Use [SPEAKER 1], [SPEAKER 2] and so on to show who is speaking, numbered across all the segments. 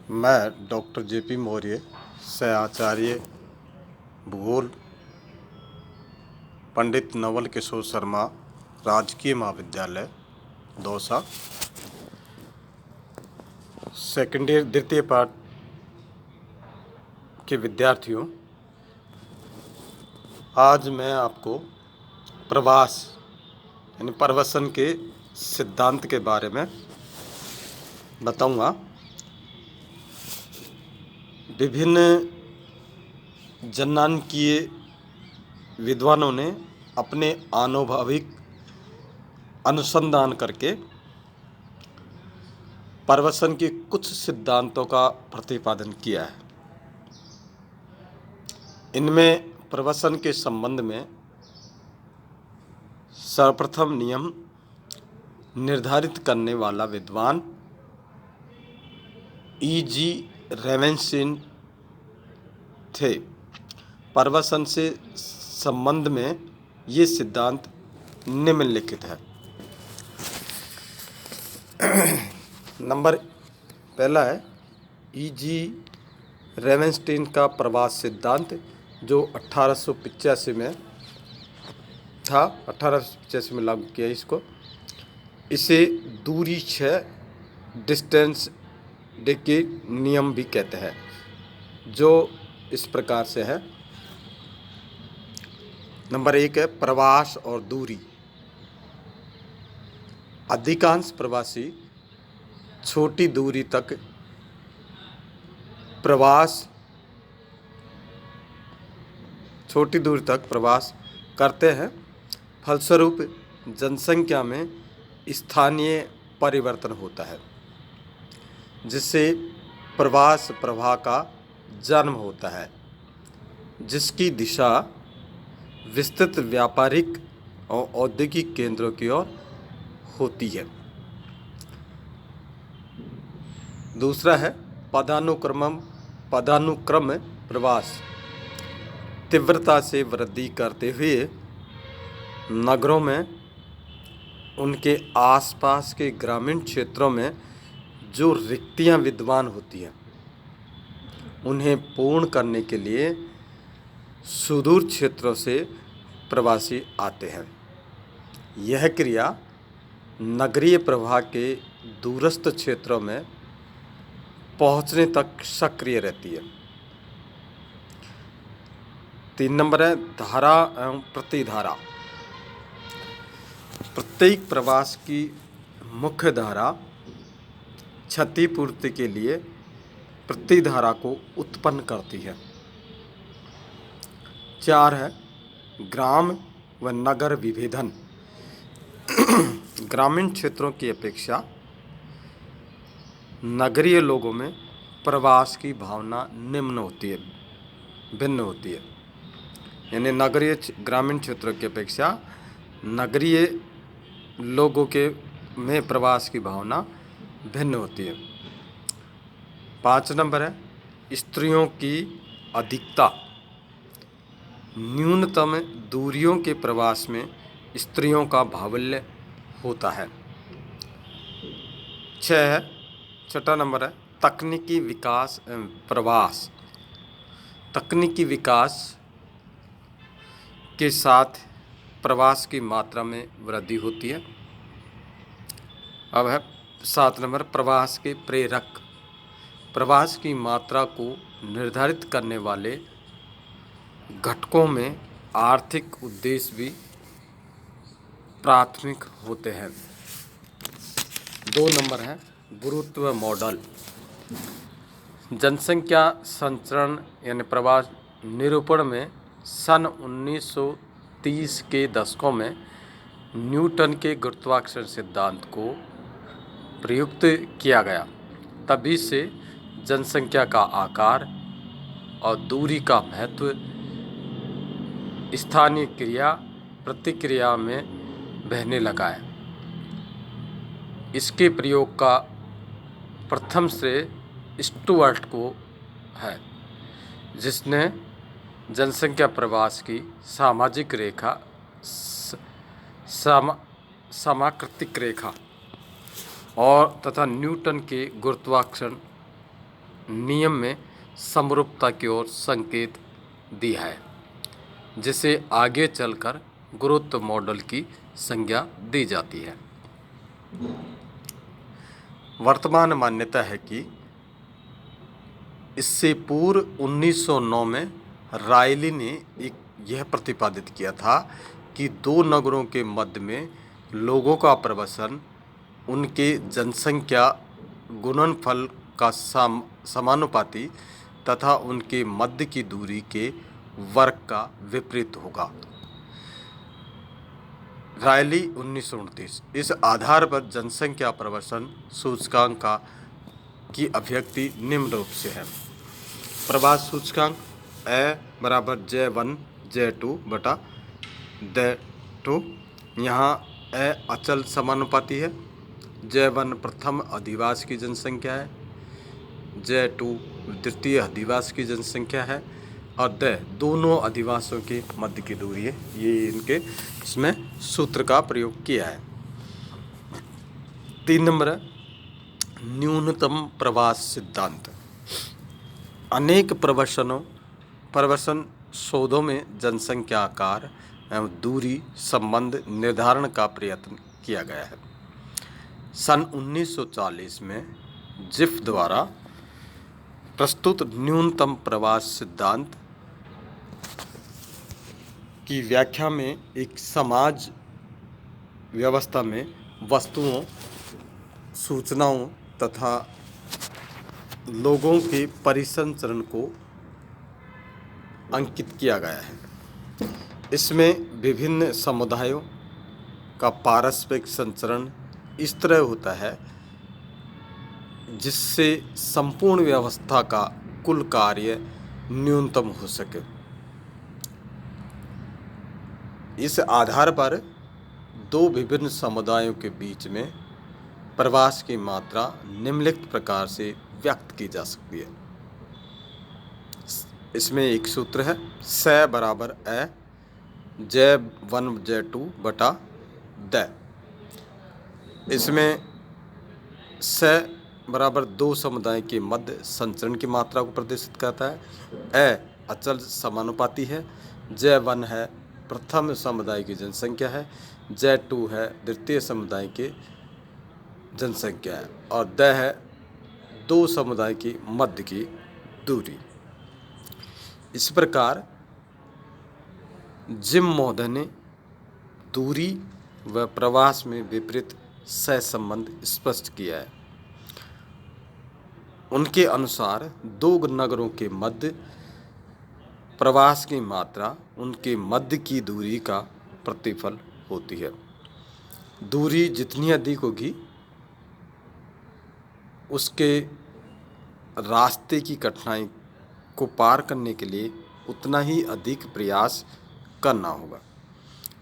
[SPEAKER 1] मैं doctor J P. Maurya, सहआचार्य भूगोल, पंडित नवल किशोर शर्मा राजकीय महाविद्यालय दौसा, सेकेंड ईयर द्वितीय पाठ के विद्यार्थियों, आज मैं आपको प्रवास यानी प्रवसन के सिद्धांत के बारे में बताऊंगा। विभिन्न जनांकीय विद्वानों ने अपने आनुभविक अनुसंधान करके प्रवसन के कुछ सिद्धांतों का प्रतिपादन किया है। इनमें प्रवसन के संबंध में सर्वप्रथम नियम निर्धारित करने वाला विद्वान E.G. रेवेनस्टीन थे। प्रवसन से संबंध में ये सिद्धांत निम्नलिखित है। नंबर पहला है E.G. रेवेनस्टीन का प्रवास सिद्धांत, जो 1885 में था। 1885 में लागू किया इसको। इसे दूरी 6 डिस्टेंस डे के नियम भी कहते हैं, जो इस प्रकार से है। नंबर 1 है प्रवास और दूरी। अधिकांश प्रवासी छोटी दूरी तक प्रवास करते हैं। फलस्वरूप जनसंख्या में स्थानीय परिवर्तन होता है, जिससे प्रवास प्रवाह का जन्म होता है, जिसकी दिशा विस्तृत व्यापारिक और औद्योगिक केंद्रों की ओर होती है। दूसरा है पदानुक्रम प्रवास। तीव्रता से वृद्धि करते हुए नगरों में उनके आसपास के ग्रामीण क्षेत्रों में जो रिक्तियां विद्यमान होती हैं, उन्हें पूर्ण करने के लिए सुदूर क्षेत्रों से प्रवासी आते हैं। यह क्रिया नगरीय प्रवाह के दूरस्थ क्षेत्रों में पहुंचने तक सक्रिय रहती है। 3 नंबर है धारा एवं प्रतिधारा। प्रत्येक प्रवास की मुख्य धारा क्षतिपूर्ति के लिए प्रतिधारा को उत्पन्न करती है। 4 है ग्राम व नगर विभेदन। ग्रामीण क्षेत्रों की अपेक्षा नगरीय लोगों में प्रवास की भावना भिन्न होती है। यानी ग्रामीण क्षेत्रों की अपेक्षा नगरीय लोगों में प्रवास की भावना भिन्न होती है। 5 नंबर है स्त्रियों की अधिकता। न्यूनतम दूरियों के प्रवास में स्त्रियों का बाहुल्य होता है। 6 नंबर है तकनीकी विकास एवं प्रवास। तकनीकी विकास के साथ प्रवास की मात्रा में वृद्धि होती है। अब है 7 नंबर प्रवास के प्रेरक। प्रवास की मात्रा को निर्धारित करने वाले घटकों में आर्थिक उद्देश्य भी प्राथमिक होते हैं। 2 नंबर है गुरुत्व मॉडल। जनसंख्या संचरण यानी प्रवास निरूपण में सन 1930 के दशकों में न्यूटन के गुरुत्वाकर्षण सिद्धांत को प्रयुक्त किया गया। तभी से जनसंख्या का आकार और दूरी का महत्व स्थानीय क्रिया प्रतिक्रिया में बहने लगा है। इसके प्रयोग का प्रथम श्रेय स्टुअर्ट को है, जिसने जनसंख्या प्रवास की सामाजिक रेखा समाकृतिक रेखा और तथा न्यूटन के गुरुत्वाकर्षण नियम में समरूपता की ओर संकेत दिया है, जिसे आगे चलकर गुरुत्व मॉडल की संज्ञा दी जाती है। वर्तमान मान्यता है कि इससे पूर्व 1909 में रायली ने यह प्रतिपादित किया था कि दो नगरों के मध्य में लोगों का प्रवसन उनके जनसंख्या गुणनफल का समानुपाती तथा उनके मध्य की दूरी के वर्ग का विपरीत होगा। रायली 1929। इस आधार पर जनसंख्या प्रवसन सूचकांक की अभिव्यक्ति निम्न रूप से है। प्रवास सूचकांक ए बराबर J1 J2 बटा D2। यहाँ ए अचल समानुपाती है, J1 प्रथम अधिवास की जनसंख्या है, J2 द्वितीय अधिवास की जनसंख्या है और D दोनों अधिवासों के मध्य की दूरी है। ये इनके इसमें सूत्र का प्रयोग किया है। 3 नंबर है न्यूनतम प्रवास सिद्धांत। अनेक प्रवसन शोधों में जनसंख्या आकार एवं दूरी संबंध निर्धारण का प्रयत्न किया गया है। सन 1940 में जिफ द्वारा प्रस्तुत न्यूनतम प्रवास सिद्धांत की व्याख्या में एक समाज व्यवस्था में वस्तुओं, सूचनाओं तथा लोगों के परिसंचरण को अंकित किया गया है। इसमें विभिन्न समुदायों का पारस्परिक संचरण इस तरह होता है जिससे संपूर्ण व्यवस्था का कुल कार्य न्यूनतम हो सके। इस आधार पर दो विभिन्न समुदायों के बीच में प्रवास की मात्रा निम्नलिखित प्रकार से व्यक्त की जा सकती है। इसमें एक सूत्र है स बराबर ए J1 J2 बटा D। इसमें स बराबर दो समुदाय के मध्य संचरण की मात्रा को प्रदर्शित करता है। ए अचल समानुपाती है, J1 है प्रथम समुदाय की जनसंख्या है, J2 है द्वितीय समुदाय के जनसंख्या है और D है दो समुदाय के मध्य की दूरी। इस प्रकार जिम महोदय ने दूरी व प्रवास में विपरीत सहसंबंध स्पष्ट किया है। उनके अनुसार दो नगरों के मध्य प्रवास की मात्रा उनके मध्य की दूरी का प्रतिफल होती है। दूरी जितनी अधिक होगी उसके रास्ते की कठिनाई को पार करने के लिए उतना ही अधिक प्रयास करना होगा।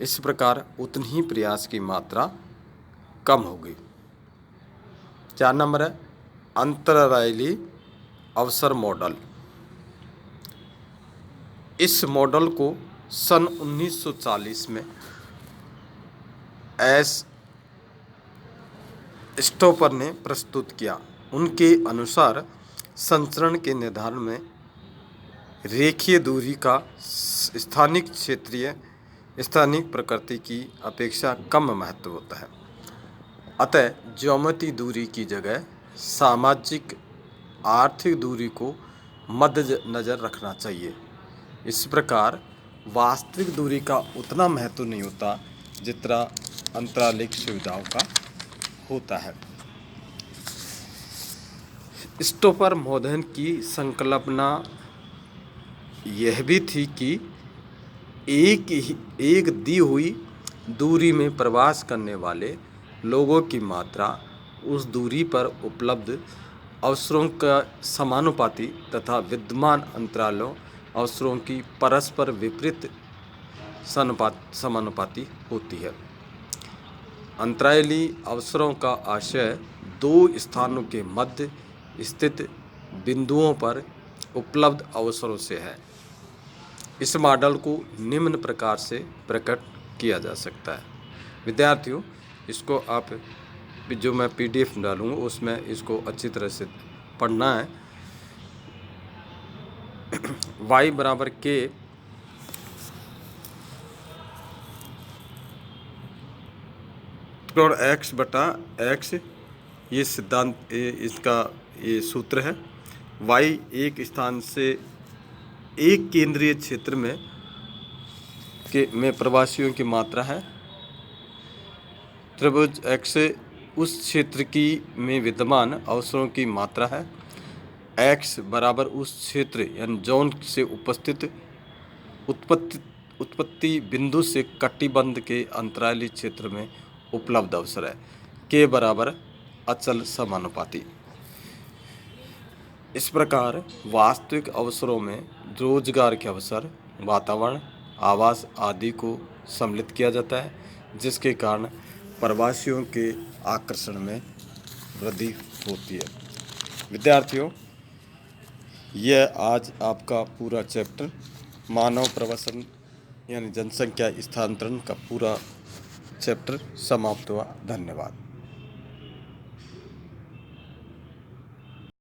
[SPEAKER 1] इस प्रकार उतनी ही प्रयास की मात्रा कम होगी। 4 नंबर है अंतरायली अवसर मॉडल। इस मॉडल को सन 1940 में एस स्टोपर ने प्रस्तुत किया। उनके अनुसार संचरण के निर्धारण में रेखीय दूरी का स्थानिक प्रकृति की अपेक्षा कम महत्व होता है। अतः ज्यामितीय दूरी की जगह सामाजिक आर्थिक दूरी को मद्देनजर रखना चाहिए। इस प्रकार वास्तविक दूरी का उतना महत्व नहीं होता जितना अंतरालिक सुविधाओं का होता है। स्टोपर महोदय की संकल्पना यह भी थी कि एक दी हुई दूरी में प्रवास करने वाले लोगों की मात्रा उस दूरी पर उपलब्ध अवसरों का समानुपाती तथा विद्यमान अंतरालों अवसरों की परस्पर विपरीत समानुपाती होती है। अंतरायली अवसरों का आशय दो स्थानों के मध्य स्थित बिंदुओं पर उपलब्ध अवसरों से है। इस मॉडल को निम्न प्रकार से प्रकट किया जा सकता है। विद्यार्थियों, इसको आप जो मैं PDF डालूँगा उसमें इसको अच्छी तरह से पढ़ना है। y बराबर k और x बटा x, ये सिद्धांत इसका ये सूत्र है। y एक स्थान से एक केंद्रीय क्षेत्र में प्रवासियों की मात्रा है। त्रिभुज x उस क्षेत्र की में विद्यमान अवसरों की मात्रा है। x बराबर उस क्षेत्र यानी जोन से उत्पत्ति बिंदु से कटिबंध के अंतराली क्षेत्र में उपलब्ध अवसर है। k बराबर अचल समानुपाती। इस प्रकार वास्तविक अवसरों में रोजगार के अवसर, वातावरण, आवास आदि को सम्मिलित किया जाता है, जिसके कारण प्रवासियों के आकर्षण में वृद्धि होती है। विद्यार्थियों, यह आज आपका पूरा चैप्टर मानव प्रवासन यानी जनसंख्या स्थानांतरण का पूरा चैप्टर समाप्त हुआ। धन्यवाद।